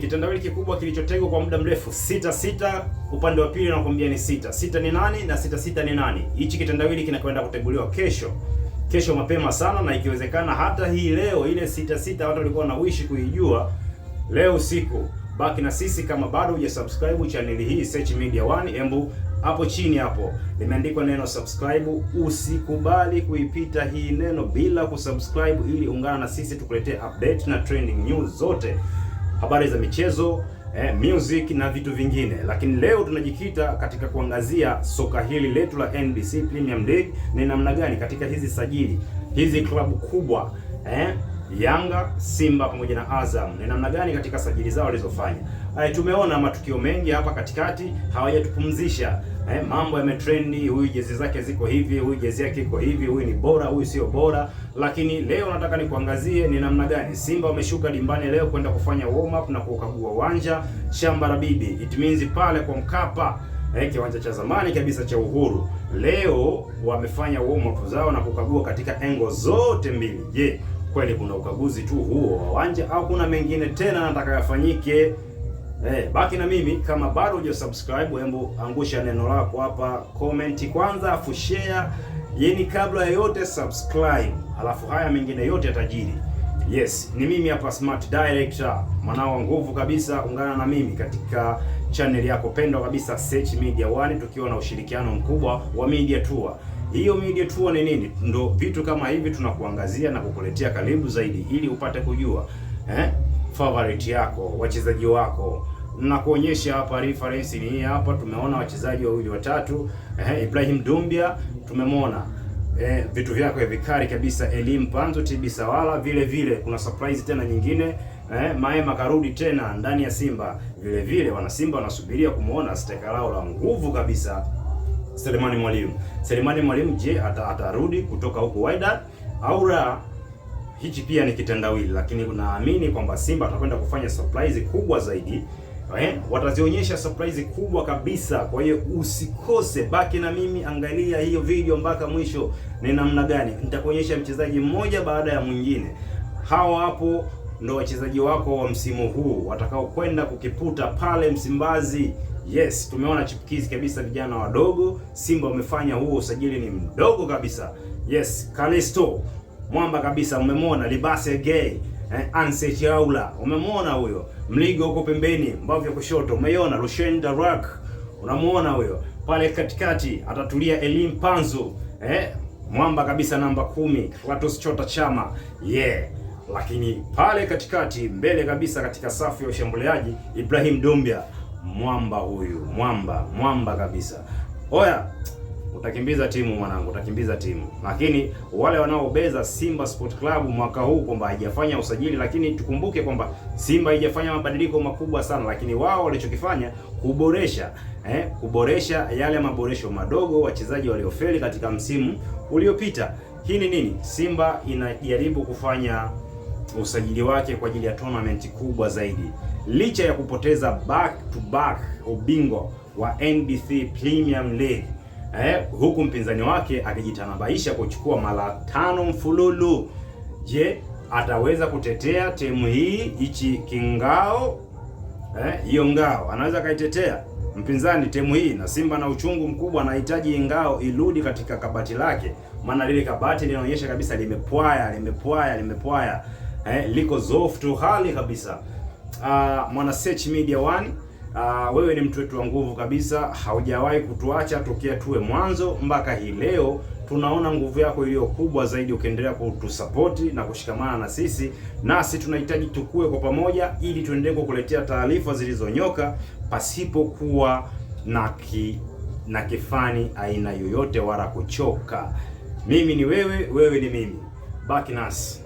Kitendawili kikubwa kilichotegwa kwa muda mrefu 66, upande wa pili nakwambia ni 6 ni nani na 66 ni nani. Hichi kitendawili kinakwenda kuteguliwa kesho mapema sana, na ikiwezekana hata hii leo. Ile 66 watu walikuwa na wish kuijua leo usiku. Baki na sisi. Kama bado hujasubscribe channel hii Search Media One, embu hapo chini hapo limeandikwa neno subscribe, usikubali kuipita hii neno bila kusubscribe, ili ungana na sisi tukuletee update na trending news zote, habari za michezo, music na vitu vingine. Lakini leo tunajikita katika kuangazia soka hili letu la NBC Premier League, ni namna gani katika hizi sajili hizi klabu kubwa Yanga, Simba pamoja na Azam, ni namna gani katika sajili zao walizofanya. Tumeona matukio mengi hapa katikati, hawajatupumzisha. Mambo yametrendi, huyu jezi zake ziko hivi, huyu jezi yake iko hivi, huyu ni bora, huyu sio bora. Lakini leo nataka nikuangazie ni namna gani Simba wameshuka dimbani leo kwenda kufanya warm up na kukagua uwanja Shamba la Bibi. It means pale kwa Mkapa, kiwanja cha zamani kabisa cha Uhuru. Leo wamefanya warm up zao na kukagua katika engo zote mbili. Je, kweli kuna ukaguzi tu huo wa uwanja au kuna mengine tena nataka yafanyike? Baki na mimi. Kama bado hujasubscribe, hebu angusha neno lako hapa comment kwanza, afu share. Yeni kabla ya yote subscribe, alafu haya mengine yote yatajiri. Yes, ni mimi hapa Smart Director, mwanao wa nguvu kabisa. Ungana na mimi katika channel yako pendwa kabisa Search Media One, tukiwa na ushirikiano mkubwa wa Media Tour. Hiyo Media Tour ni nini? Ndo vitu kama hivi tunakuangazia na kukuletea karibu zaidi, ili upate kujua favorite yako, wachezaji wako. Na kuonyesha hapa reference ni hii hapa. Tumeona wachezaji wawili watatu, Ibrahim Dumbia tumemwona, vitu vyako vikali kabisa, Elim Panzo, TB Sawala, vile vile kuna surprise tena nyingine, Maema karudi tena ndani ya Simba. Vile vile wana Simba wanasubiria kumuona striker lao la nguvu kabisa, Selemani Mwalimu. Je, atarudi kutoka huko Wydad au la? Hichi pia ni kitendawili, lakini naamini kwamba Simba atakwenda kufanya surprise kubwa zaidi. Watazionyesha surprise kubwa kabisa. Kwa hiyo usikose, baki na mimi, angalia hiyo video mpaka mwisho. Ni namna gani nitakuonyesha mchezaji mmoja baada ya mwingine. Hawa hapo ndo wachezaji wako wa msimu huu watakao kwenda kukiputa pale Msimbazi. Yes, tumeona chipukizi kabisa, vijana wadogo. Simba wamefanya huo usajili, ni mdogo kabisa. Yes, Kalisto mwamba kabisa, umemwona. Libase Gay, Anse Chaula, umemwona huyo. Mligo huko pembeni, mbavu ya kushoto, umeiona. Rushen Darak, unamwona huyo. Pale katikati atatulia Elim Panzo, mwamba kabisa, namba 10, Klatos Chota Chama. Lakini pale katikati mbele kabisa katika safu ya ushambuliaji, Ibrahim Dumbia, mwamba huyu, mwamba kabisa. Oya, utakimbiza timu mwanangu, utakimbiza timu. Lakini wale wanaobeza Simba Sport Club mwaka huu kwamba haijafanya usajili, lakini tukumbuke kwamba Simba haijafanya mabadiliko makubwa sana, lakini wao walichokifanya kuboresha yale maboresho madogo wachezaji waliofeli katika msimu uliopita. Hii ni nini? Simba inajaribu kufanya usajili wake kwa ajili ya tournament kubwa zaidi, licha ya kupoteza back to back ubingwa wa NBC Premier League, huku mpinzani wake akijitanabaisha kuchukua mara 5 mfululu. Je, ataweza kutetea timu hii hichi kingao? Hiyo ngao anaweza kaitetea mpinzani timu hii? Na Simba na uchungu mkubwa, anahitaji ngao irudi katika kabati lake, maana lile kabati linaonyesha kabisa limepwaya, liko zofu hali kabisa. Mwana Search Media One, wewe ni mtu wetu wa nguvu kabisa, haujawahi kutuacha tokea tuwe mwanzo mpaka hii leo. Tunaona nguvu yako iliyo kubwa zaidi ukiendelea kutusapoti na kushikamana na sisi, nasi tunahitaji tukue kwa pamoja, ili tuendelee kukuletea taarifa zilizonyoka pasipo kuwa na kifani aina yoyote wala kuchoka. Mimi ni wewe, wewe ni mimi. Baki nasi.